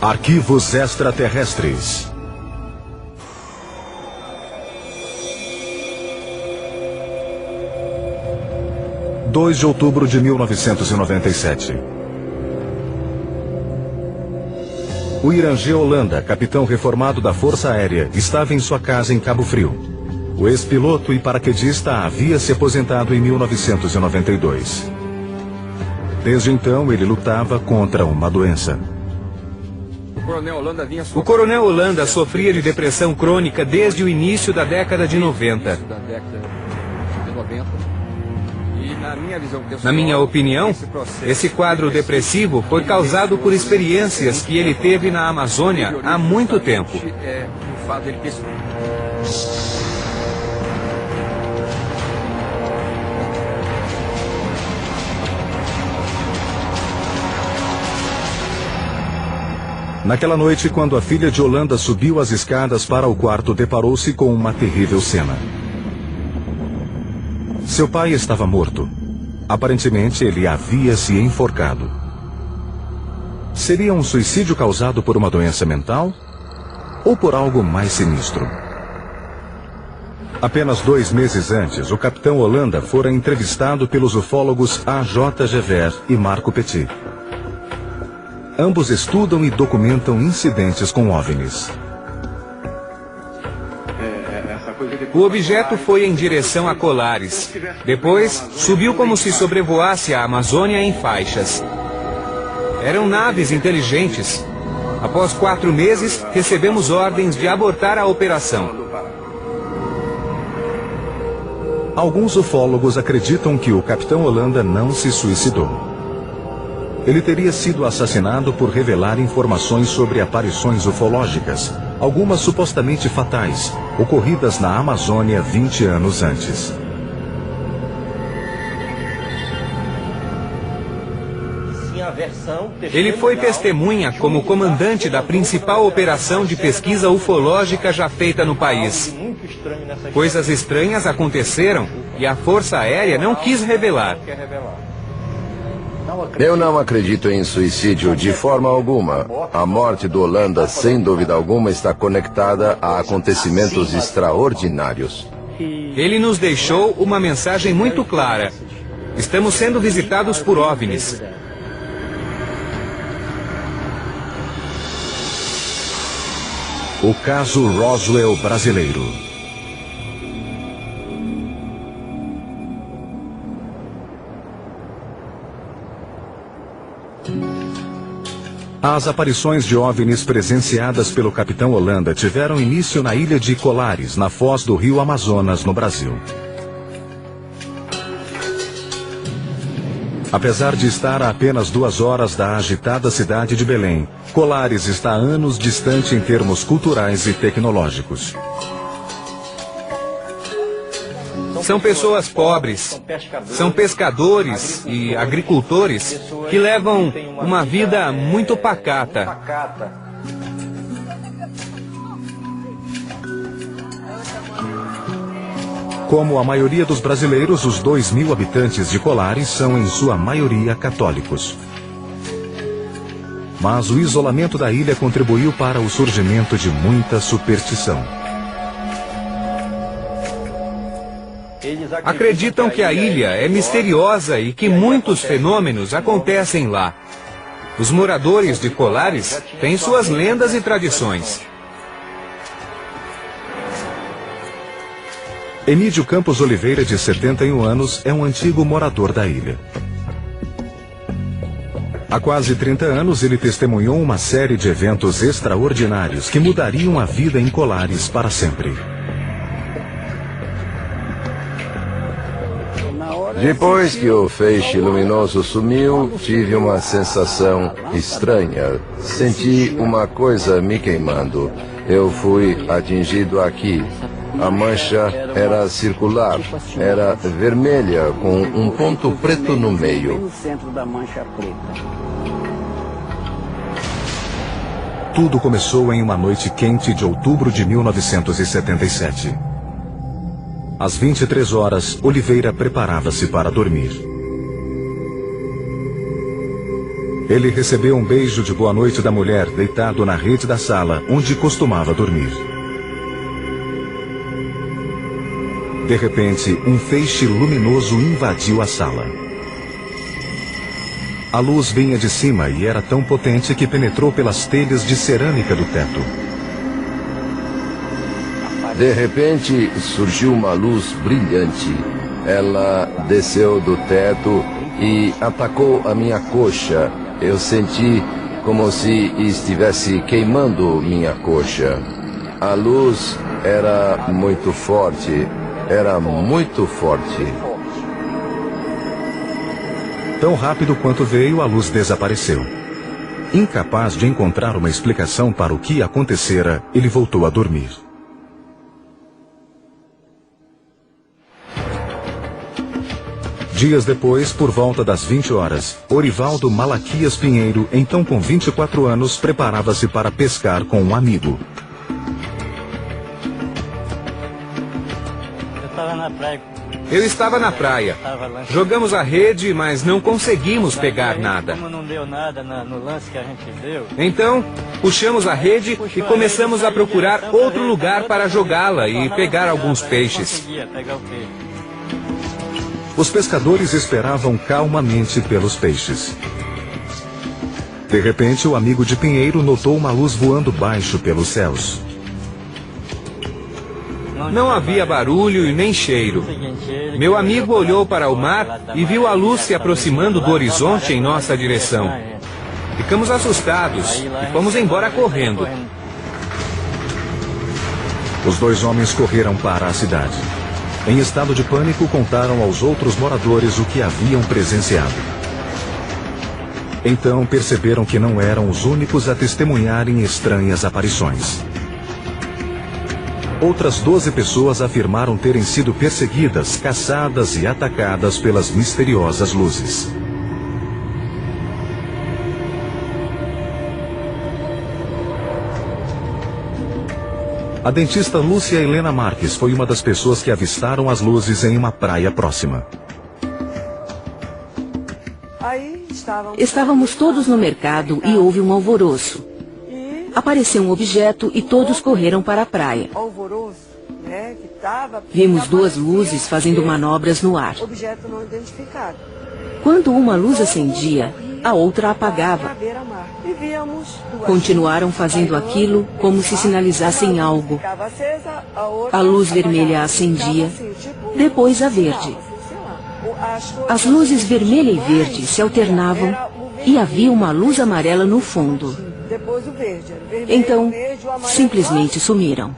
Arquivos extraterrestres. (2 de outubro de 1997). O Irangê Holanda, capitão reformado da Força Aérea, estava em sua casa em Cabo Frio. O ex-piloto e paraquedista havia se aposentado em 1992. Desde então, ele lutava contra uma doença. O coronel Holanda sofria de depressão crônica desde o início da década de 90. Na minha opinião, esse quadro depressivo foi causado por experiências que ele teve na Amazônia há muito tempo. Naquela noite, quando a filha de Holanda subiu as escadas para o quarto, deparou-se com uma terrível cena. Seu pai estava morto. Aparentemente, ele havia se enforcado. Seria um suicídio causado por uma doença mental? Ou por algo mais sinistro? Apenas 2 meses antes, o capitão Holanda fora entrevistado pelos ufólogos A.J. Gever e Marco Petit. Ambos estudam e documentam incidentes com OVNIs. O objeto foi em direção a Colares. Depois, subiu como se sobrevoasse a Amazônia em faixas. Eram naves inteligentes. Após 4 meses, recebemos ordens de abortar a operação. Alguns ufólogos acreditam que o capitão Holanda não se suicidou. Ele teria sido assassinado por revelar informações sobre aparições ufológicas, algumas supostamente fatais, ocorridas na Amazônia 20 anos antes. Ele foi testemunha como comandante da principal operação de pesquisa ufológica já feita no país. Coisas estranhas aconteceram e a Força Aérea não quis revelar. Eu não acredito em suicídio de forma alguma. A morte do Holanda, sem dúvida alguma, está conectada a acontecimentos extraordinários. Ele nos deixou uma mensagem muito clara. Estamos sendo visitados por OVNIs. O caso Roswell brasileiro. As aparições de OVNIs presenciadas pelo capitão Holanda tiveram início na ilha de Colares, na foz do rio Amazonas, no Brasil. Apesar de estar a apenas 2 horas da agitada cidade de Belém, Colares está anos distante em termos culturais e tecnológicos. São pessoas pobres, são pescadores e agricultores que levam uma vida muito pacata. Como a maioria dos brasileiros, os 2.000 habitantes de Colares são em sua maioria católicos. Mas o isolamento da ilha contribuiu para o surgimento de muita superstição. Acreditam que a ilha é misteriosa e que muitos fenômenos acontecem lá. Os moradores de Colares têm suas lendas e tradições. Emídio Campos Oliveira, de 71 anos, é um antigo morador da ilha. Há quase 30 anos, ele testemunhou uma série de eventos extraordinários que mudariam a vida em Colares para sempre. Depois que o feixe luminoso sumiu, tive uma sensação estranha. Senti uma coisa me queimando. Eu fui atingido aqui. A mancha era circular, era vermelha, com um ponto preto no meio. Tudo começou em uma noite quente de outubro de 1977. Às 23 horas, Oliveira preparava-se para dormir. Ele recebeu um beijo de boa noite da mulher deitado na rede da sala onde costumava dormir. De repente, um feixe luminoso invadiu a sala. A luz vinha de cima e era tão potente que penetrou pelas telhas de cerâmica do teto. De repente, surgiu uma luz brilhante. Ela desceu do teto e atacou a minha coxa. Eu senti como se estivesse queimando minha coxa. A luz era muito forte. Era muito forte. Tão rápido quanto veio, a luz desapareceu. Incapaz de encontrar uma explicação para o que acontecera, ele voltou a dormir. Dias depois, por volta das 20 horas, Orivaldo Malaquias Pinheiro, então com 24 anos, preparava-se para pescar com um amigo. Eu estava na praia. Jogamos a rede, mas não conseguimos pegar nada. Então, puxamos a rede e começamos a procurar outro lugar para jogá-la e pegar alguns peixes. Os pescadores esperavam calmamente pelos peixes. De repente, o amigo de Pinheiro notou uma luz voando baixo pelos céus. Não havia barulho e nem cheiro. Meu amigo olhou para o mar e viu a luz se aproximando do horizonte em nossa direção. Ficamos assustados e fomos embora correndo. Os dois homens correram para a cidade. Em estado de pânico, contaram aos outros moradores o que haviam presenciado. Então perceberam que não eram os únicos a testemunharem estranhas aparições. Outras 12 pessoas afirmaram terem sido perseguidas, caçadas e atacadas pelas misteriosas luzes. A dentista Lúcia Helena Marques foi uma das pessoas que avistaram as luzes em uma praia próxima. Estávamos todos no mercado e houve um alvoroço. Apareceu um objeto e todos correram para a praia. Vimos duas luzes fazendo manobras no ar. Quando uma luz acendia, a outra apagava. Continuaram fazendo aquilo como se sinalizassem algo. A luz vermelha acendia, depois a verde. As luzes vermelha e verde se alternavam e havia uma luz amarela no fundo. Então, simplesmente sumiram.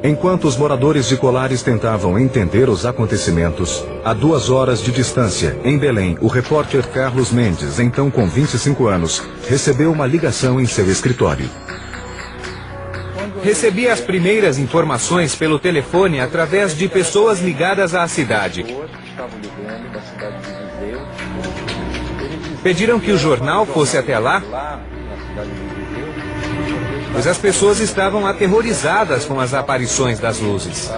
Enquanto os moradores de Colares tentavam entender os acontecimentos, a 2 horas de distância, em Belém, o repórter Carlos Mendes, então com 25 anos, recebeu uma ligação em seu escritório. Recebi as primeiras informações pelo telefone através de pessoas ligadas à cidade. Pediram que o jornal fosse até lá, pois as pessoas estavam aterrorizadas com as aparições das luzes.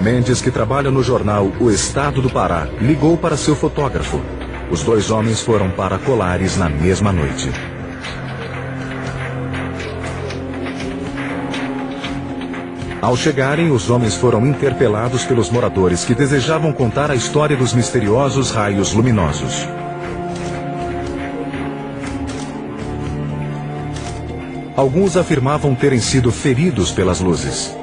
Mendes, que trabalha no jornal O Estado do Pará, ligou para seu fotógrafo. Os dois homens foram para Colares na mesma noite. Ao chegarem, os homens foram interpelados pelos moradores que desejavam contar a história dos misteriosos raios luminosos. Alguns afirmavam terem sido feridos pelas luzes.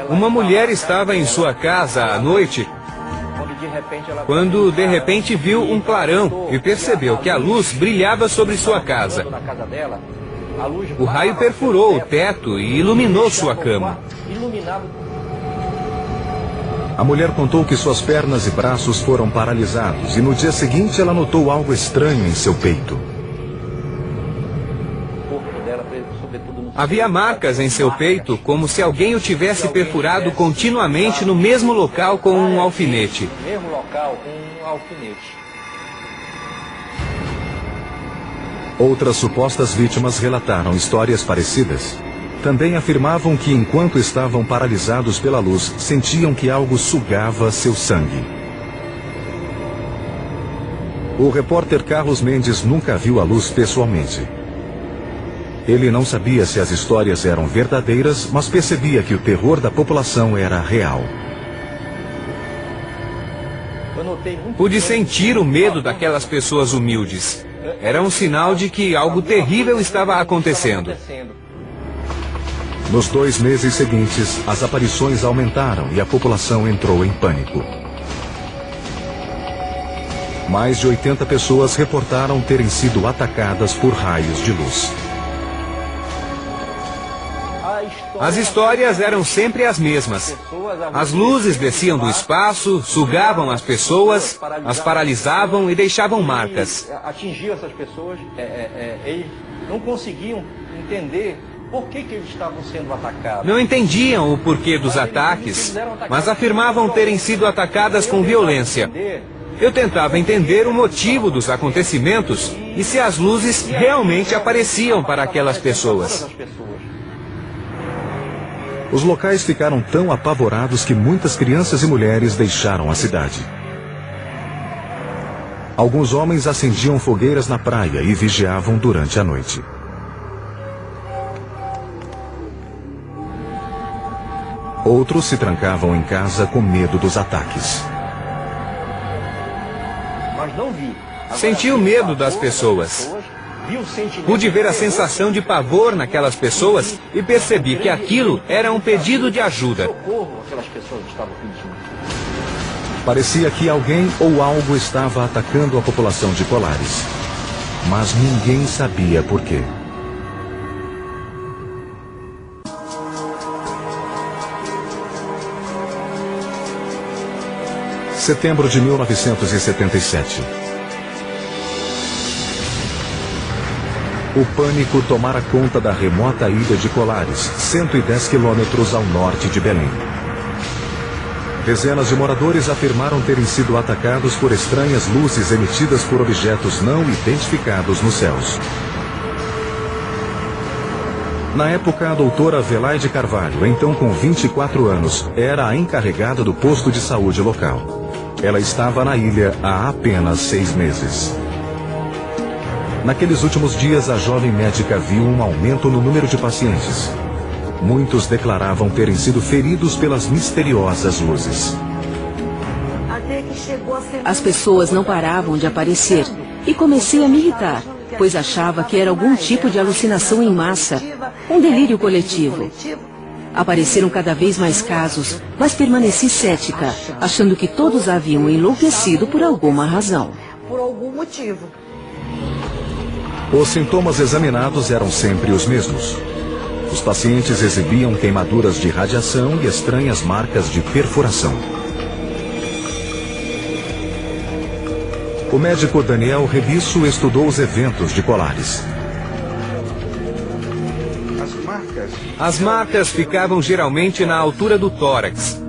Uma mulher estava em sua casa à noite, quando de repente viu um clarão e percebeu que a luz brilhava sobre sua casa. O raio perfurou o teto e iluminou sua cama. A mulher contou que suas pernas e braços foram paralisados e no dia seguinte ela notou algo estranho em seu peito. Havia marcas em seu peito como se alguém o tivesse perfurado continuamente no mesmo local com um alfinete. Outras supostas vítimas relataram histórias parecidas. Também afirmavam que enquanto estavam paralisados pela luz, sentiam que algo sugava seu sangue. O repórter Carlos Mendes nunca viu a luz pessoalmente. Ele não sabia se as histórias eram verdadeiras, mas percebia que o terror da população era real. Pude sentir o medo daquelas pessoas humildes. Era um sinal de que algo terrível estava acontecendo. Nos 2 meses seguintes, as aparições aumentaram e a população entrou em pânico. Mais de 80 pessoas reportaram terem sido atacadas por raios de luz. As histórias eram sempre as mesmas. As luzes desciam do espaço, sugavam as pessoas, as paralisavam e deixavam marcas. Atingiu essas pessoas, eles não conseguiam entender por que eles estavam sendo atacados. Não entendiam o porquê dos ataques, mas afirmavam terem sido atacadas com violência. Eu tentava entender o motivo dos acontecimentos e se as luzes realmente apareciam para aquelas pessoas. Os locais ficaram tão apavorados que muitas crianças e mulheres deixaram a cidade. Alguns homens acendiam fogueiras na praia e vigiavam durante a noite. Outros se trancavam em casa com medo dos ataques. Senti o medo das pessoas. Pude ver a sensação de pavor naquelas pessoas e percebi que aquilo era um pedido de ajuda. Parecia que alguém ou algo estava atacando a população de Colares. Mas ninguém sabia por quê. Setembro de 1977. O pânico tomara conta da remota ilha de Colares, 110 quilômetros ao norte de Belém. Dezenas de moradores afirmaram terem sido atacados por estranhas luzes emitidas por objetos não identificados nos céus. Na época, a doutora Velaide Carvalho, então com 24 anos, era a encarregada do posto de saúde local. Ela estava na ilha há apenas 6 meses. Naqueles últimos dias, a jovem médica viu um aumento no número de pacientes. Muitos declaravam terem sido feridos pelas misteriosas luzes. As pessoas não paravam de aparecer e comecei a me irritar, pois achava que era algum tipo de alucinação em massa, um delírio coletivo. Apareceram cada vez mais casos, mas permaneci cética, achando que todos haviam enlouquecido por alguma razão. Por algum motivo. Os sintomas examinados eram sempre os mesmos. Os pacientes exibiam queimaduras de radiação e estranhas marcas de perfuração. O médico Daniel Rebisso estudou os eventos de Colares. As marcas ficavam geralmente na altura do tórax.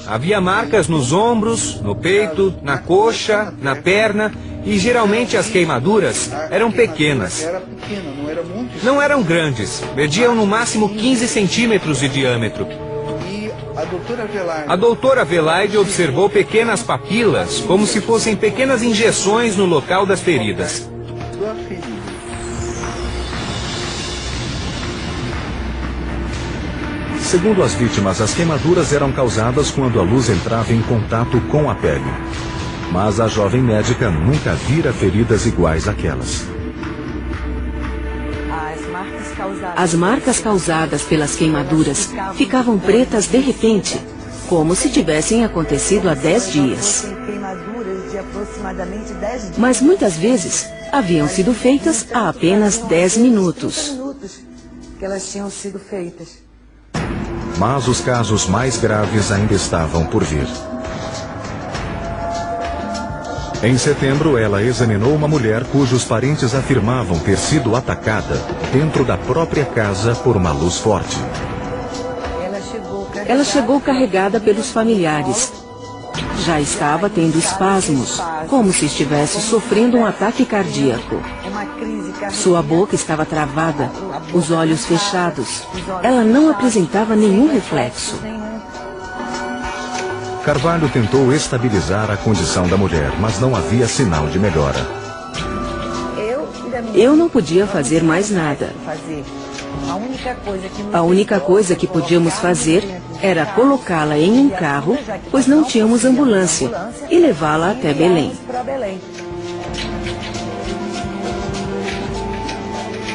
Havia marcas nos ombros, no peito, na coxa, na perna e geralmente as queimaduras eram pequenas. Não eram grandes, mediam no máximo 15 centímetros de diâmetro. A doutora Velaide observou pequenas papilas, como se fossem pequenas injeções no local das feridas. Segundo as vítimas, as queimaduras eram causadas quando a luz entrava em contato com a pele. Mas a jovem médica nunca vira feridas iguais àquelas. As marcas causadas pelas queimaduras ficavam pretas de repente, como se tivessem acontecido há 10 dias. Mas muitas vezes haviam sido feitas há apenas 10 minutos. Mas os casos mais graves ainda estavam por vir. Em setembro, ela examinou uma mulher cujos parentes afirmavam ter sido atacada dentro da própria casa por uma luz forte. Ela chegou carregada pelos familiares. Já estava tendo espasmos, como se estivesse sofrendo um ataque cardíaco. Sua boca estava travada, os olhos fechados. Ela não apresentava nenhum reflexo. Carvalho tentou estabilizar a condição da mulher, mas não havia sinal de melhora. Eu não podia fazer mais nada. A única coisa que podíamos fazer era colocá-la em um carro, pois não tínhamos ambulância, e levá-la até Belém.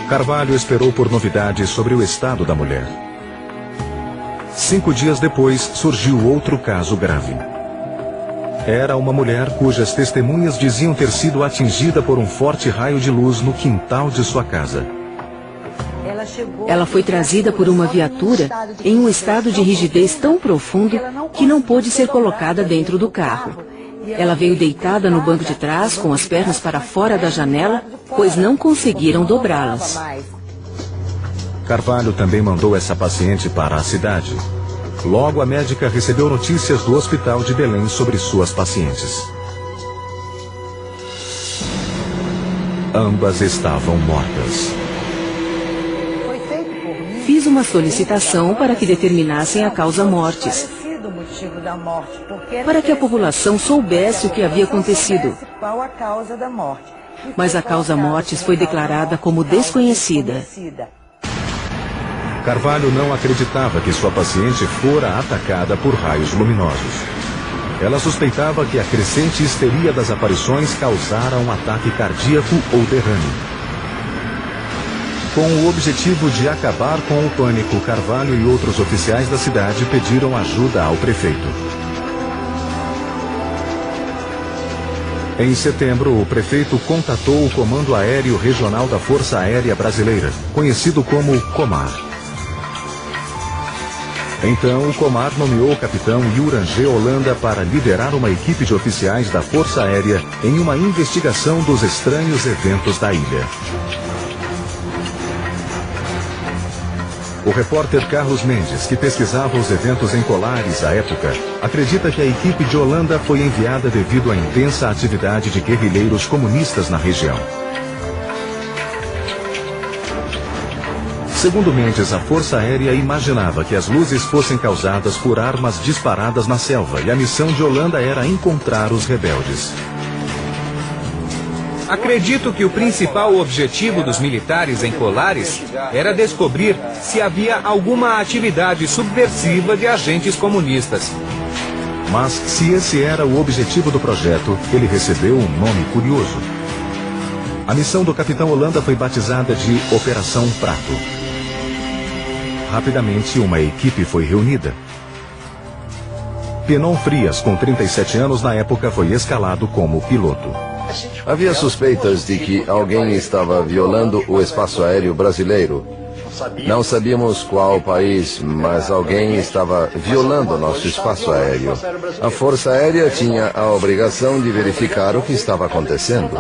Carvalho esperou por novidades sobre o estado da mulher. 5 dias depois, surgiu outro caso grave. Era uma mulher cujas testemunhas diziam ter sido atingida por um forte raio de luz no quintal de sua casa. Ela foi trazida por uma viatura em um estado de rigidez tão profundo que não pôde ser colocada dentro do carro. Ela veio deitada no banco de trás, com as pernas para fora da janela, pois não conseguiram dobrá-las. Carvalho também mandou essa paciente para a cidade. Logo, a médica recebeu notícias do hospital de Belém sobre suas pacientes. Ambas estavam mortas. Fiz uma solicitação para que determinassem a causa-mortes, para que a população soubesse o que havia acontecido. Mas a causa-mortes foi declarada como desconhecida. Carvalho não acreditava que sua paciente fora atacada por raios luminosos. Ela suspeitava que a crescente histeria das aparições causara um ataque cardíaco ou derrame. Com o objetivo de acabar com o pânico, Carvalho e outros oficiais da cidade pediram ajuda ao prefeito. Em setembro, o prefeito contatou o Comando Aéreo Regional da Força Aérea Brasileira, conhecido como Comar. Então, o Comar nomeou o capitão Yuran G. Holanda para liderar uma equipe de oficiais da Força Aérea em uma investigação dos estranhos eventos da ilha. O repórter Carlos Mendes, que pesquisava os eventos em Colares à época, acredita que a equipe de Holanda foi enviada devido à intensa atividade de guerrilheiros comunistas na região. Segundo Mendes, a Força Aérea imaginava que as luzes fossem causadas por armas disparadas na selva e a missão de Holanda era encontrar os rebeldes. Acredito que o principal objetivo dos militares em Colares era descobrir se havia alguma atividade subversiva de agentes comunistas. Mas, se esse era o objetivo do projeto, ele recebeu um nome curioso. A missão do capitão Holanda foi batizada de Operação Prato. Rapidamente, uma equipe foi reunida. Penon Frias, com 37 anos na época, foi escalado como piloto. Havia suspeitas de que alguém estava violando o espaço aéreo brasileiro. Não sabíamos qual país, mas alguém estava violando nosso espaço aéreo. A Força Aérea tinha a obrigação de verificar o que estava acontecendo.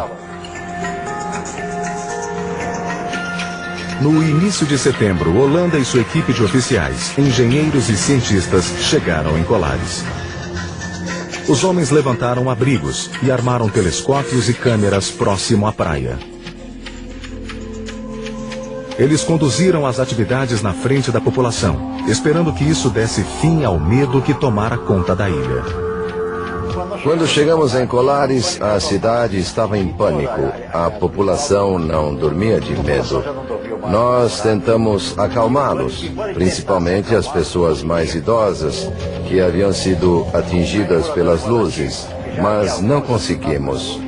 No início de setembro, Holanda e sua equipe de oficiais, engenheiros e cientistas chegaram em Colares. Os homens levantaram abrigos e armaram telescópios e câmeras próximo à praia. Eles conduziram as atividades na frente da população, esperando que isso desse fim ao medo que tomara conta da ilha. Quando chegamos em Colares, a cidade estava em pânico. A população não dormia de medo. Nós tentamos acalmá-los, principalmente as pessoas mais idosas, que haviam sido atingidas pelas luzes, mas não conseguimos.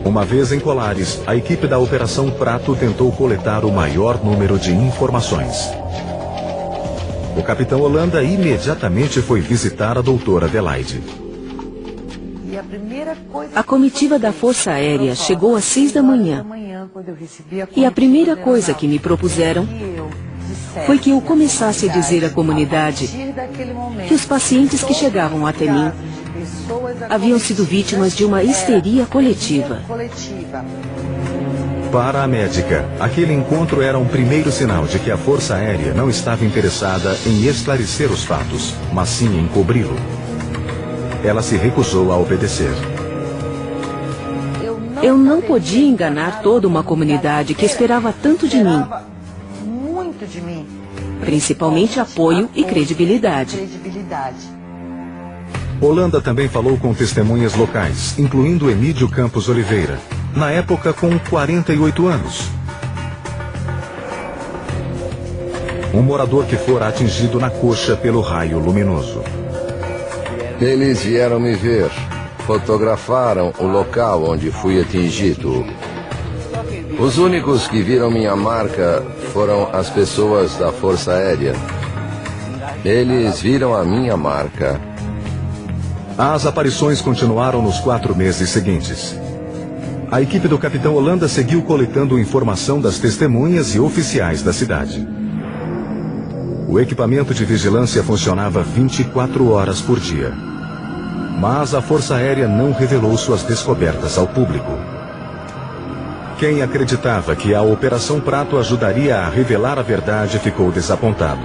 Uma vez em Colares, a equipe da Operação Prato tentou coletar o maior número de informações. O capitão Holanda imediatamente foi visitar a doutora Adelaide. A comitiva da Força Aérea chegou às 6 da manhã. E a primeira coisa que me propuseram foi que eu começasse a dizer à comunidade que os pacientes que chegavam até mim haviam sido vítimas de uma histeria coletiva. Para a médica, aquele encontro era um primeiro sinal de que a Força Aérea não estava interessada em esclarecer os fatos, mas sim em cobri-lo. ela se recusou a obedecer. Eu não podia enganar toda uma comunidade que esperava tanto de mim. Principalmente apoio e credibilidade. Holanda também falou com testemunhas locais, incluindo Emídio Campos Oliveira, na época com 48 anos. Um morador que fora atingido na coxa pelo raio luminoso. Eles vieram me ver, fotografaram o local onde fui atingido. Os únicos que viram minha marca foram as pessoas da Força Aérea. Eles viram a minha marca. As aparições continuaram nos 4 meses seguintes. A equipe do capitão Holanda seguiu coletando informação das testemunhas e oficiais da cidade. O equipamento de vigilância funcionava 24 horas por dia. Mas a Força Aérea não revelou suas descobertas ao público. Quem acreditava que a Operação Prato ajudaria a revelar a verdade ficou desapontado.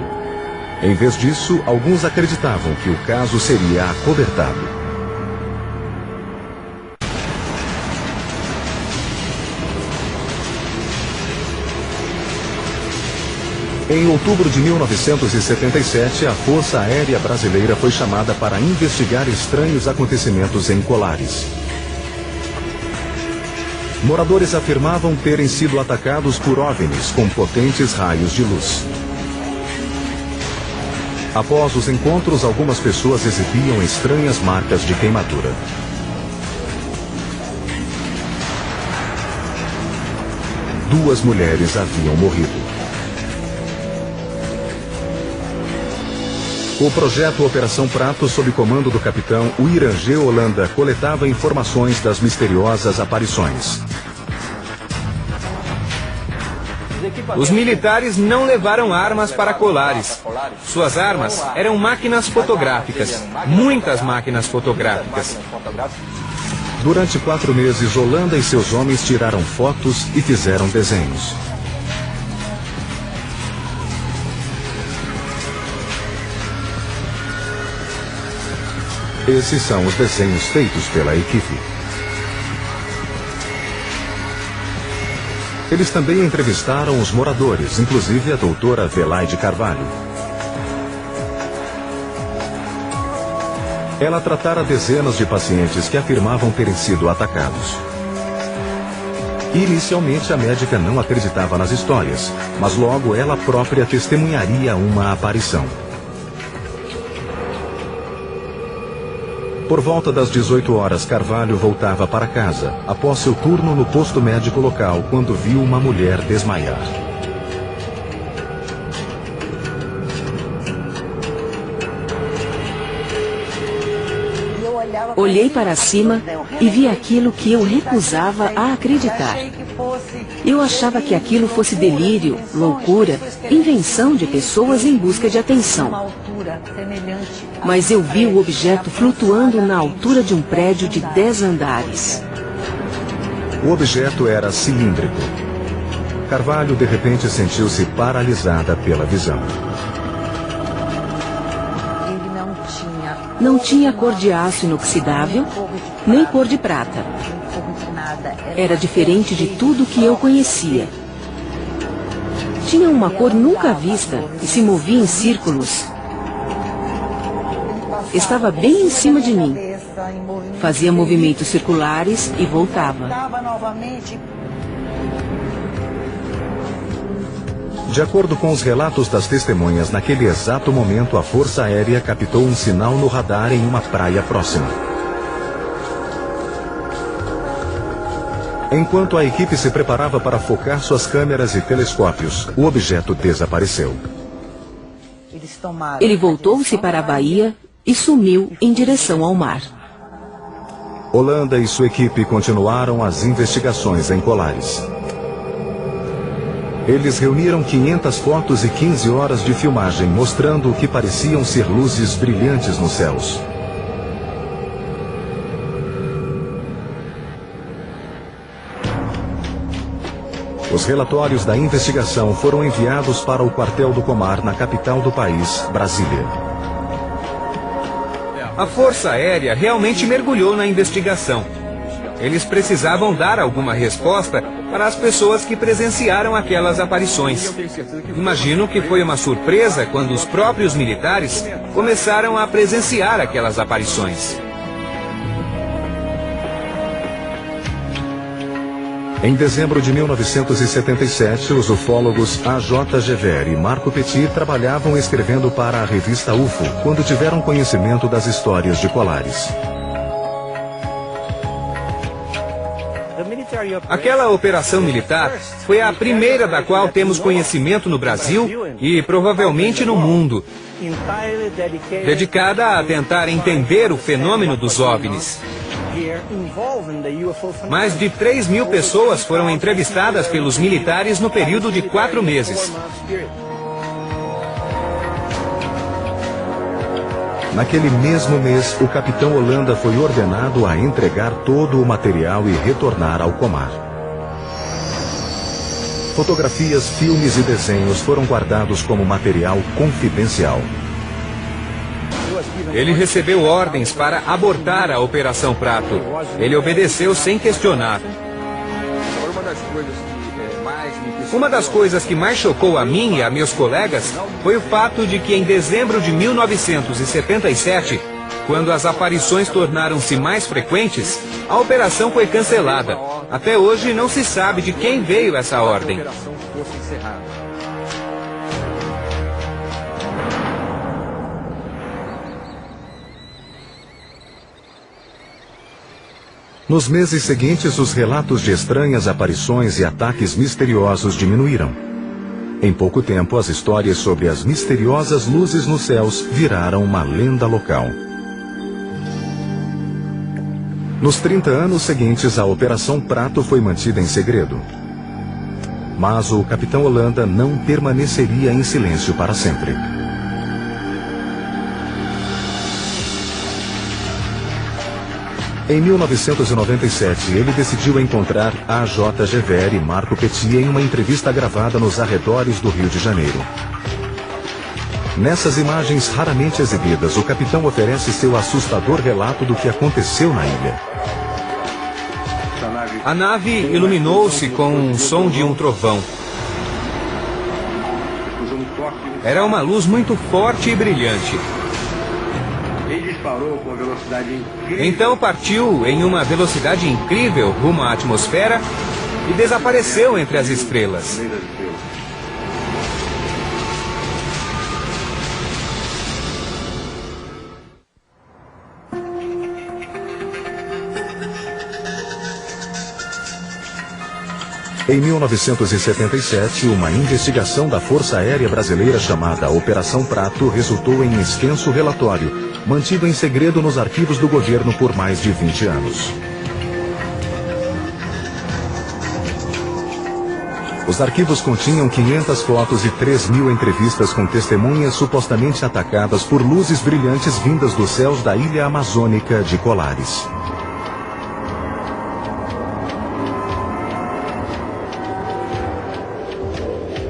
Em vez disso, alguns acreditavam que o caso seria acobertado. Em outubro de 1977, a Força Aérea Brasileira foi chamada para investigar estranhos acontecimentos em Colares. Moradores afirmavam terem sido atacados por OVNIs com potentes raios de luz. Após os encontros, algumas pessoas exibiam estranhas marcas de queimadura. Duas mulheres haviam morrido. O projeto Operação Prato, sob comando do capitão Uirangê Holanda, coletava informações das misteriosas aparições. Os militares não levaram armas para Colares. Suas armas eram máquinas fotográficas, muitas máquinas fotográficas. Durante 4 meses, Holanda e seus homens tiraram fotos e fizeram desenhos. Esses são os desenhos feitos pela equipe. Eles também entrevistaram os moradores, inclusive a doutora Velaide Carvalho. Ela tratara dezenas de pacientes que afirmavam terem sido atacados. Inicialmente, a médica não acreditava nas histórias, mas logo ela própria testemunharia uma aparição. Por volta das 18 horas, Carvalho voltava para casa, após seu turno no posto médico local, quando viu uma mulher desmaiar. Olhei para cima e vi aquilo que eu recusava a acreditar. Eu achava que aquilo fosse delírio, loucura, invenção de pessoas em busca de atenção. Mas eu vi o objeto flutuando na altura de um prédio de 10 andares. O objeto era cilíndrico. Carvalho, de repente, sentiu-se paralisada pela visão. Não tinha cor de aço inoxidável, nem cor de prata. Era diferente de tudo que eu conhecia. Tinha uma cor nunca vista e se movia em círculos. Estava bem em cima de mim. Fazia movimentos circulares e voltava. De acordo com os relatos das testemunhas, naquele exato momento a Força Aérea captou um sinal no radar em uma praia próxima. Enquanto a equipe se preparava para focar suas câmeras e telescópios, o objeto desapareceu. Ele voltou-se para a baía e sumiu em direção ao mar. Holanda e sua equipe continuaram as investigações em Colares. Eles reuniram 500 fotos e 15 horas de filmagem, mostrando o que pareciam ser luzes brilhantes nos céus. Os relatórios da investigação foram enviados para o quartel do Comar, na capital do país, Brasília. A Força Aérea realmente mergulhou na investigação. Eles precisavam dar alguma resposta para as pessoas que presenciaram aquelas aparições. Imagino que foi uma surpresa quando os próprios militares começaram a presenciar aquelas aparições. Em dezembro de 1977, os ufólogos A.J. Gever e Marco Petit trabalhavam escrevendo para a revista UFO, quando tiveram conhecimento das histórias de Colares. Aquela operação militar foi a primeira da qual temos conhecimento no Brasil e provavelmente no mundo, dedicada a tentar entender o fenômeno dos OVNIs. Mais de 3.000 pessoas foram entrevistadas pelos militares no período de 4 meses. Naquele mesmo mês, o capitão Holanda foi ordenado a entregar todo o material e retornar ao Comar. Fotografias, filmes e desenhos foram guardados como material confidencial. Ele recebeu ordens para abortar a Operação Prato. Ele obedeceu sem questionar. Uma das coisas que mais chocou a mim e a meus colegas foi o fato de que em dezembro de 1977, quando as aparições tornaram-se mais frequentes, a operação foi cancelada. Até hoje não se sabe de quem veio essa ordem. Nos meses seguintes, os relatos de estranhas aparições e ataques misteriosos diminuíram. Em pouco tempo, as histórias sobre as misteriosas luzes nos céus viraram uma lenda local. Nos 30 anos seguintes, a Operação Prato foi mantida em segredo. Mas o capitão Holanda não permaneceria em silêncio para sempre. Em 1997, ele decidiu encontrar A.J. Gever e Marco Petit em uma entrevista gravada nos arredores do Rio de Janeiro. Nessas imagens raramente exibidas, o capitão oferece seu assustador relato do que aconteceu na ilha. A nave iluminou-se com o som de um trovão. Era uma luz muito forte e brilhante. Ele disparou com uma velocidade incrível. Então partiu em uma velocidade incrível rumo à atmosfera e desapareceu entre as estrelas. Em 1977, uma investigação da Força Aérea Brasileira chamada Operação Prato resultou em extenso relatório, mantido em segredo nos arquivos do governo por mais de 20 anos. Os arquivos continham 500 fotos e 3.000 entrevistas com testemunhas supostamente atacadas por luzes brilhantes vindas dos céus da ilha amazônica de Colares.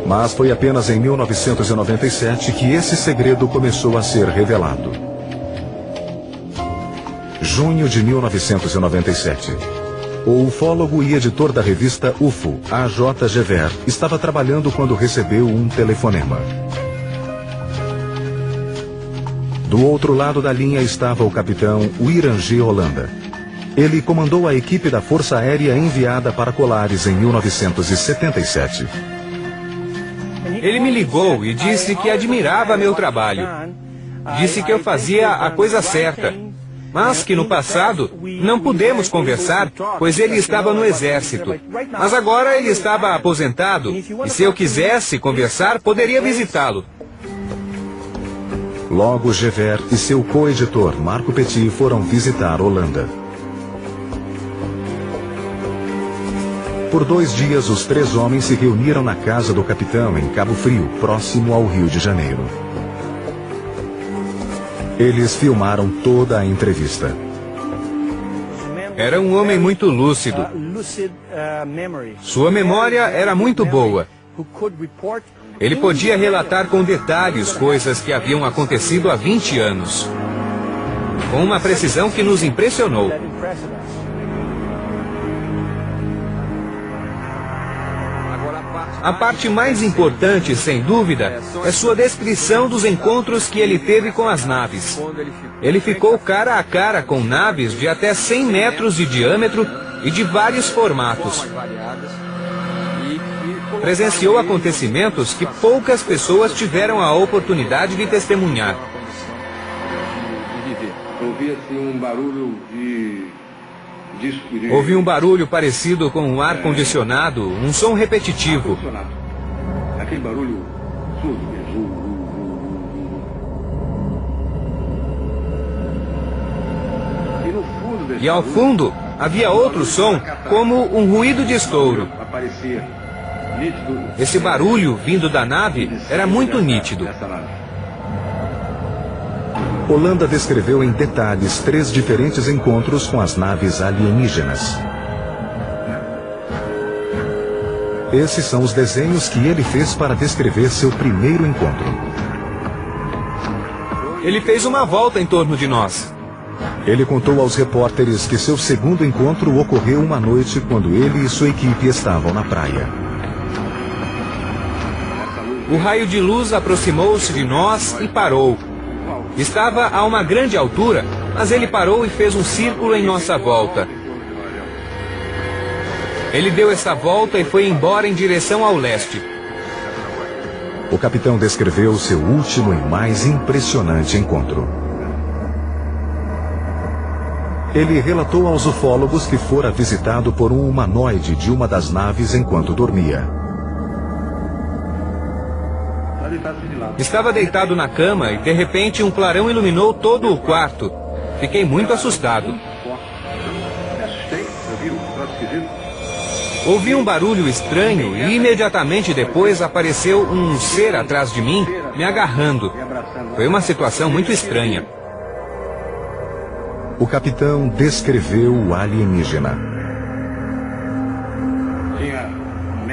Mas foi apenas em 1997 que esse segredo começou a ser revelado. Junho de 1997. O ufólogo e editor da revista UFO, A.J. Gever, estava trabalhando quando recebeu um telefonema. Do outro lado da linha estava o capitão Wirangê Holanda. Ele comandou a equipe da Força Aérea enviada para Colares em 1977. Ele me ligou e disse que admirava meu trabalho. Disse que eu fazia a coisa certa, mas que no passado não pudemos conversar, pois ele estava no exército. Mas agora ele estava aposentado e se eu quisesse conversar, poderia visitá-lo. Logo, Gever e seu co-editor, Marco Petit, foram visitar Holanda. Por 2 dias, os 3 homens se reuniram na casa do capitão em Cabo Frio, próximo ao Rio de Janeiro. Eles filmaram toda a entrevista. Era um homem muito lúcido. Sua memória era muito boa. Ele podia relatar com detalhes coisas que haviam acontecido há 20 anos. com uma precisão que nos impressionou. A parte mais importante, sem dúvida, é sua descrição dos encontros que ele teve com as naves. Ele ficou cara a cara com naves de até 100 metros de diâmetro e de vários formatos. Presenciou acontecimentos que poucas pessoas tiveram a oportunidade de testemunhar. Ouvi um barulho parecido com um ar-condicionado, um som repetitivo. Aquele barulho surdo mesmo. E ao fundo havia outro som, como um ruído de estouro. Esse barulho vindo da nave era muito nítido. Holanda descreveu em detalhes 3 diferentes encontros com as naves alienígenas. Esses são os desenhos que ele fez para descrever seu primeiro encontro. Ele fez uma volta em torno de nós. Ele contou aos repórteres que seu segundo encontro ocorreu uma noite quando ele e sua equipe estavam na praia. O raio de luz aproximou-se de nós e parou. Estava a uma grande altura, mas ele parou e fez um círculo em nossa volta. Ele deu essa volta e foi embora em direção ao leste. O capitão descreveu seu último e mais impressionante encontro. Ele relatou aos ufólogos que fora visitado por um humanoide de uma das naves enquanto dormia. Estava deitado na cama e, de repente, um clarão iluminou todo o quarto. Fiquei muito assustado. Ouvi um barulho estranho e, imediatamente depois, apareceu um ser atrás de mim, me agarrando. Foi uma situação muito estranha. O capitão descreveu o alienígena.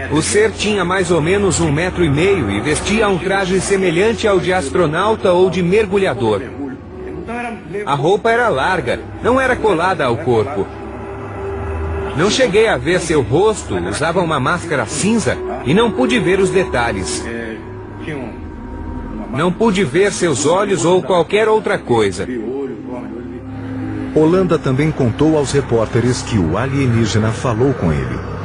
O ser tinha mais ou menos 1,5 metros e vestia um traje semelhante ao de astronauta ou de mergulhador. A roupa era larga, não era colada ao corpo. Não cheguei a ver seu rosto, usava uma máscara cinza e não pude ver os detalhes. Não pude ver seus olhos ou qualquer outra coisa. Holanda também contou aos repórteres que o alienígena falou com ele.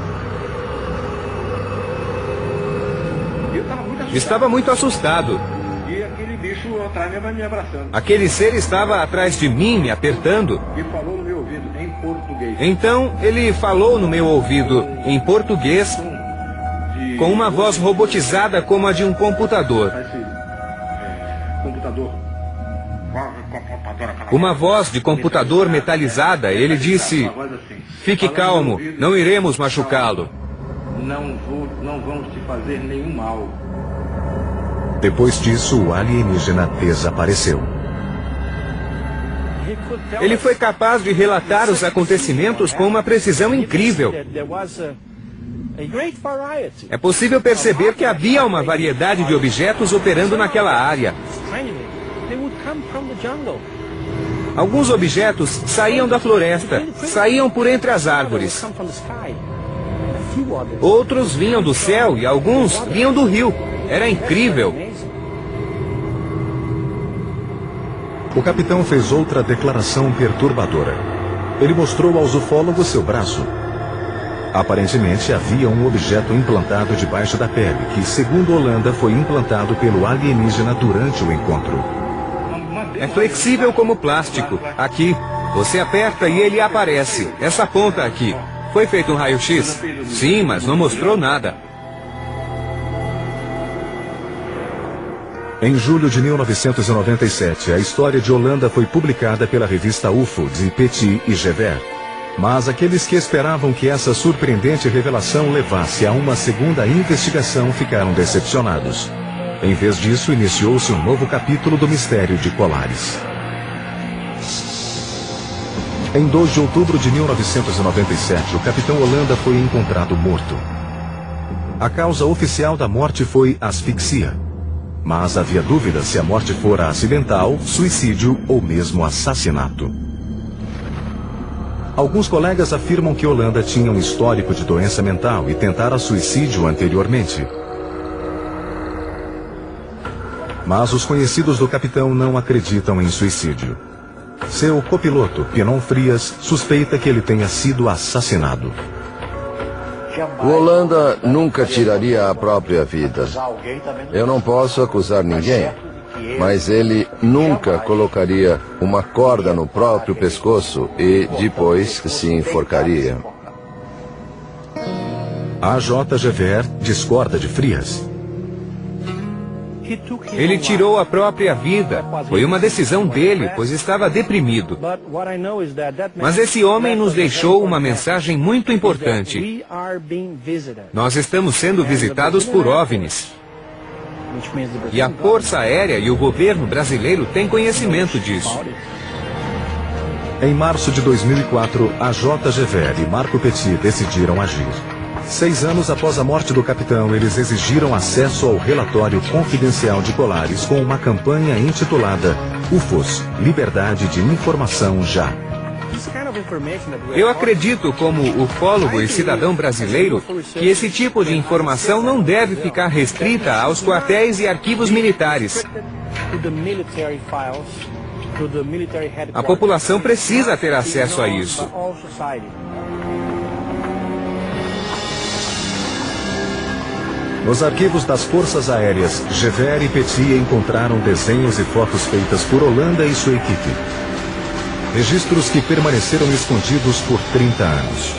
Estava muito assustado. E aquele bicho atrás me abraçando. Aquele ser estava atrás de mim, me apertando. E falou no meu ouvido, em português. Então, ele falou no meu ouvido, em português, com uma voz robotizada como a de um computador. Uma voz de computador metalizada. Ele disse: "Fique calmo, não iremos machucá-lo. Não vamos te fazer nenhum mal." Depois disso, o alienígena desapareceu. Ele foi capaz de relatar os acontecimentos com uma precisão incrível. É possível perceber que havia uma variedade de objetos operando naquela área. Alguns objetos saíam da floresta, saíam por entre as árvores. Outros vinham do céu e alguns vinham do rio. Era incrível. O capitão fez outra declaração perturbadora. Ele mostrou aos ufólogos seu braço. Aparentemente havia um objeto implantado debaixo da pele, que, segundo Holanda, foi implantado pelo alienígena durante o encontro. É flexível como plástico. Aqui, você aperta e ele aparece. Essa ponta aqui. Foi feito um raio-x? Sim, mas não mostrou nada. Em julho de 1997, a história de Holanda foi publicada pela revista UFO de Petit e Gever. Mas aqueles que esperavam que essa surpreendente revelação levasse a uma segunda investigação ficaram decepcionados. Em vez disso, iniciou-se um novo capítulo do mistério de Colares. Em 2 de outubro de 1997, o capitão Holanda foi encontrado morto. A causa oficial da morte foi asfixia. Mas havia dúvida se a morte fora acidental, suicídio ou mesmo assassinato. Alguns colegas afirmam que Holanda tinha um histórico de doença mental e tentara suicídio anteriormente. Mas os conhecidos do capitão não acreditam em suicídio. Seu copiloto, Pinon Frias, suspeita que ele tenha sido assassinado. O Holanda nunca tiraria a própria vida. Eu não posso acusar ninguém, mas ele nunca colocaria uma corda no próprio pescoço e depois se enforcaria. A J. Gever discorda de Frias. Ele tirou a própria vida. Foi uma decisão dele, pois estava deprimido. Mas esse homem nos deixou uma mensagem muito importante. Nós estamos sendo visitados por OVNIs. E a Força Aérea e o governo brasileiro têm conhecimento disso. Em março de 2004, a J. Gever e Marco Petit decidiram agir. 6 anos após a morte do capitão, eles exigiram acesso ao relatório confidencial de Colares com uma campanha intitulada UFOS, Liberdade de Informação Já. Eu acredito, como ufólogo e cidadão brasileiro, que esse tipo de informação não deve ficar restrita aos quartéis e arquivos militares. A população precisa ter acesso a isso. Nos arquivos das Forças Aéreas, Gever e Petit encontraram desenhos e fotos feitas por Holanda e sua equipe. Registros que permaneceram escondidos por 30 anos.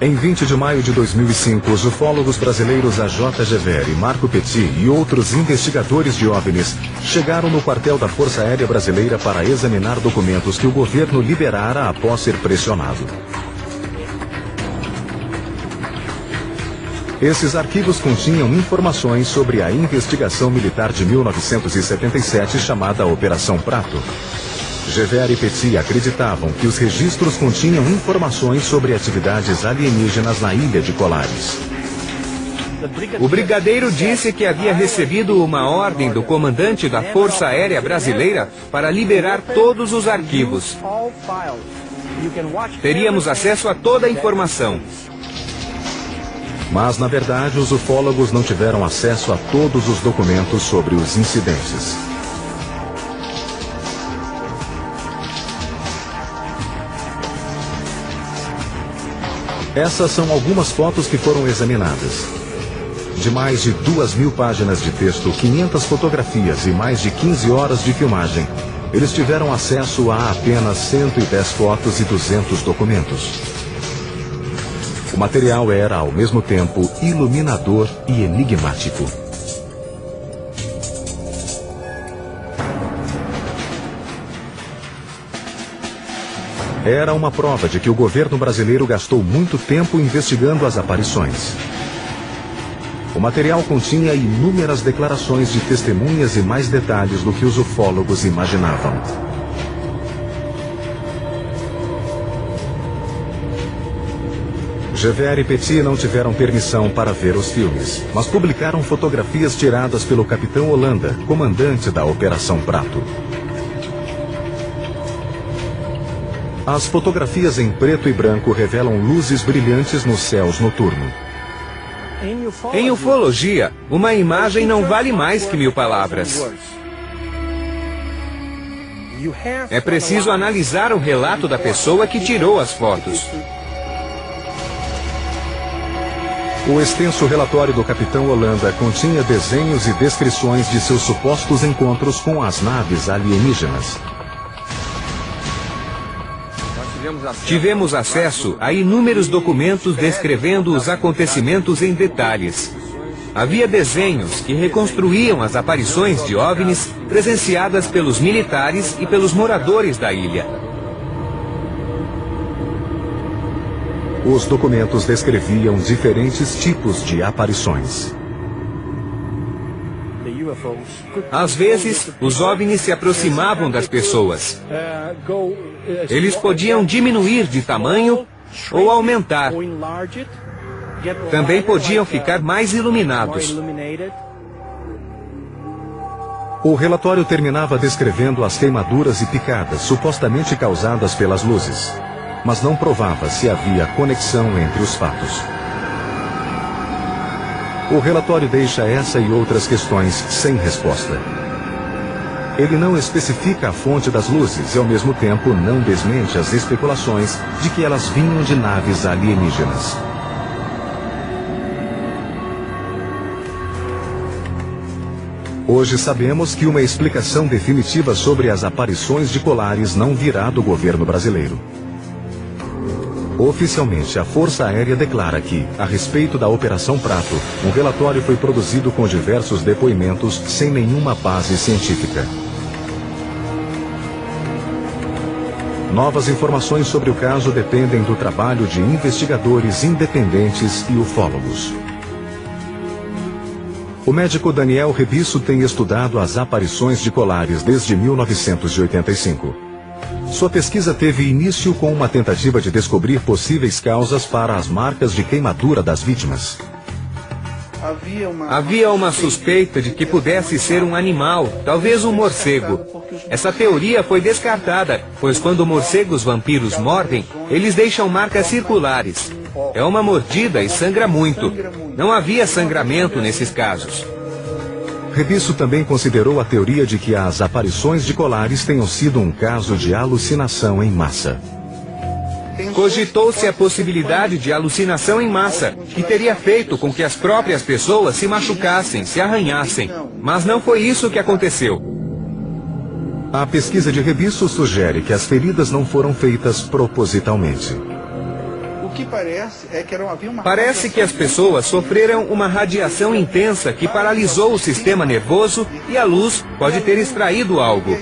Em 20 de maio de 2005, os ufólogos brasileiros A.J. Gever e Marco Petit e outros investigadores de OVNIs chegaram no quartel da Força Aérea Brasileira para examinar documentos que o governo liberara após ser pressionado. Esses arquivos continham informações sobre a investigação militar de 1977 chamada Operação Prato. Gever e Petit acreditavam que os registros continham informações sobre atividades alienígenas na ilha de Colares. O brigadeiro disse que havia recebido uma ordem do comandante da Força Aérea Brasileira para liberar todos os arquivos. Teríamos acesso a toda a informação. Mas, na verdade, os ufólogos não tiveram acesso a todos os documentos sobre os incidentes. Essas são algumas fotos que foram examinadas. De mais de 2.000 páginas de texto, 500 fotografias e mais de 15 horas de filmagem, eles tiveram acesso a apenas 110 fotos e 200 documentos. O material era, ao mesmo tempo, iluminador e enigmático. Era uma prova de que o governo brasileiro gastou muito tempo investigando as aparições. O material continha inúmeras declarações de testemunhas e mais detalhes do que os ufólogos imaginavam. Gever e Petit não tiveram permissão para ver os filmes, mas publicaram fotografias tiradas pelo capitão Holanda, comandante da Operação Prato. As fotografias em preto e branco revelam luzes brilhantes nos céus noturnos. Em ufologia, uma imagem não vale mais que 1000 palavras. É preciso analisar o relato da pessoa que tirou as fotos. O extenso relatório do capitão Holanda continha desenhos e descrições de seus supostos encontros com as naves alienígenas. Tivemos acesso a inúmeros documentos descrevendo os acontecimentos em detalhes. Havia desenhos que reconstruíam as aparições de OVNIs presenciadas pelos militares e pelos moradores da ilha. Os documentos descreviam diferentes tipos de aparições. Às vezes, os OVNIs se aproximavam das pessoas. Eles podiam diminuir de tamanho ou aumentar. Também podiam ficar mais iluminados. O relatório terminava descrevendo as queimaduras e picadas supostamente causadas pelas luzes, mas não provava se havia conexão entre os fatos. O relatório deixa essa e outras questões sem resposta. Ele não especifica a fonte das luzes e, ao mesmo tempo, não desmente as especulações de que elas vinham de naves alienígenas. Hoje sabemos que uma explicação definitiva sobre as aparições de colares não virá do governo brasileiro. Oficialmente, a Força Aérea declara que, a respeito da Operação Prato, um relatório foi produzido com diversos depoimentos sem nenhuma base científica. Novas informações sobre o caso dependem do trabalho de investigadores independentes e ufólogos. O médico Daniel Rebisso tem estudado as aparições de colares desde 1985. Sua pesquisa teve início com uma tentativa de descobrir possíveis causas para as marcas de queimadura das vítimas. Havia uma suspeita de que pudesse ser um animal, talvez um morcego. Essa teoria foi descartada, pois quando morcegos vampiros mordem, eles deixam marcas circulares. É uma mordida e sangra muito. Não havia sangramento nesses casos. Rebisso também considerou a teoria de que as aparições de colares tenham sido um caso de alucinação em massa. Cogitou-se a possibilidade de alucinação em massa, que teria feito com que as próprias pessoas se machucassem, se arranhassem. Mas não foi isso que aconteceu. A pesquisa de Rebisso sugere que as feridas não foram feitas propositalmente. Parece que as pessoas sofreram uma radiação intensa que paralisou o sistema nervoso e a luz pode ter extraído algo.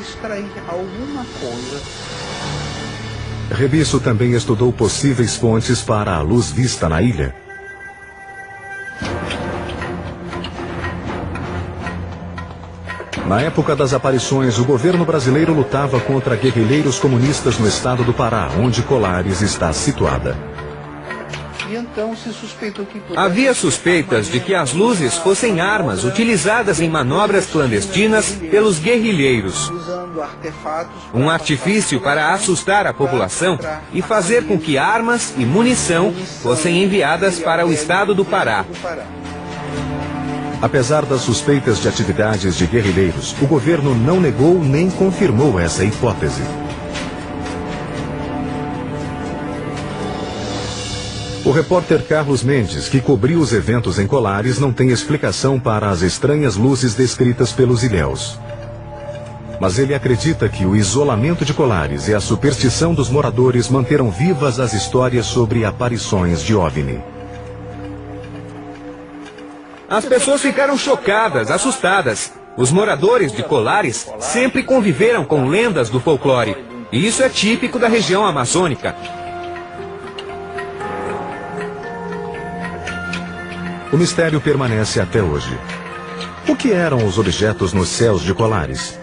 Rebisso também estudou possíveis fontes para a luz vista na ilha. Na época das aparições, o governo brasileiro lutava contra guerrilheiros comunistas no estado do Pará, onde Colares está situada. Havia suspeitas de que as luzes fossem armas utilizadas em manobras clandestinas pelos guerrilheiros. Um artifício para assustar a população e fazer com que armas e munição fossem enviadas para o estado do Pará. Apesar das suspeitas de atividades de guerrilheiros, o governo não negou nem confirmou essa hipótese. O repórter Carlos Mendes, que cobriu os eventos em Colares, não tem explicação para as estranhas luzes descritas pelos ilhéus. Mas ele acredita que o isolamento de Colares e a superstição dos moradores manteram vivas as histórias sobre aparições de OVNI. As pessoas ficaram chocadas, assustadas. Os moradores de Colares sempre conviveram com lendas do folclore. E isso é típico da região amazônica. O mistério permanece até hoje. O que eram os objetos nos céus de Colares?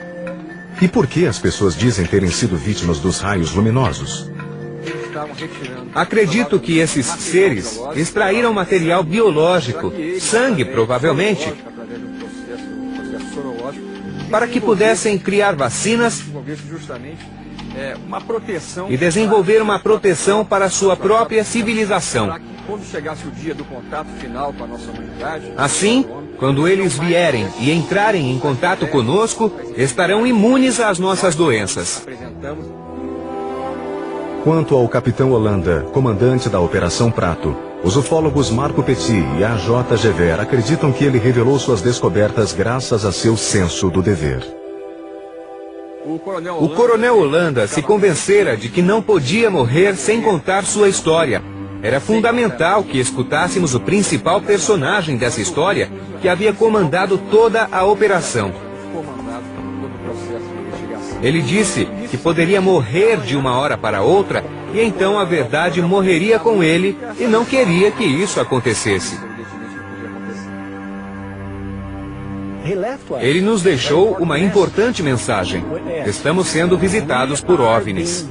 E por que as pessoas dizem terem sido vítimas dos raios luminosos? Acredito que esses seres extraíram material biológico, sangue provavelmente, para que pudessem criar vacinas e desenvolver uma proteção para a sua própria civilização. Assim, quando eles vierem e entrarem em contato conosco, estarão imunes às nossas doenças. Quanto ao Capitão Holanda, comandante da Operação Prato, os ufólogos Marco Petit e A.J. Gever acreditam que ele revelou suas descobertas graças a seu senso do dever. O coronel Holanda se convencera de que não podia morrer sem contar sua história. Era fundamental que escutássemos o principal personagem dessa história, que havia comandado toda a operação. Ele disse que poderia morrer de uma hora para outra, e então a verdade morreria com ele, e não queria que isso acontecesse. Ele nos deixou uma importante mensagem. Estamos sendo visitados por OVNIs.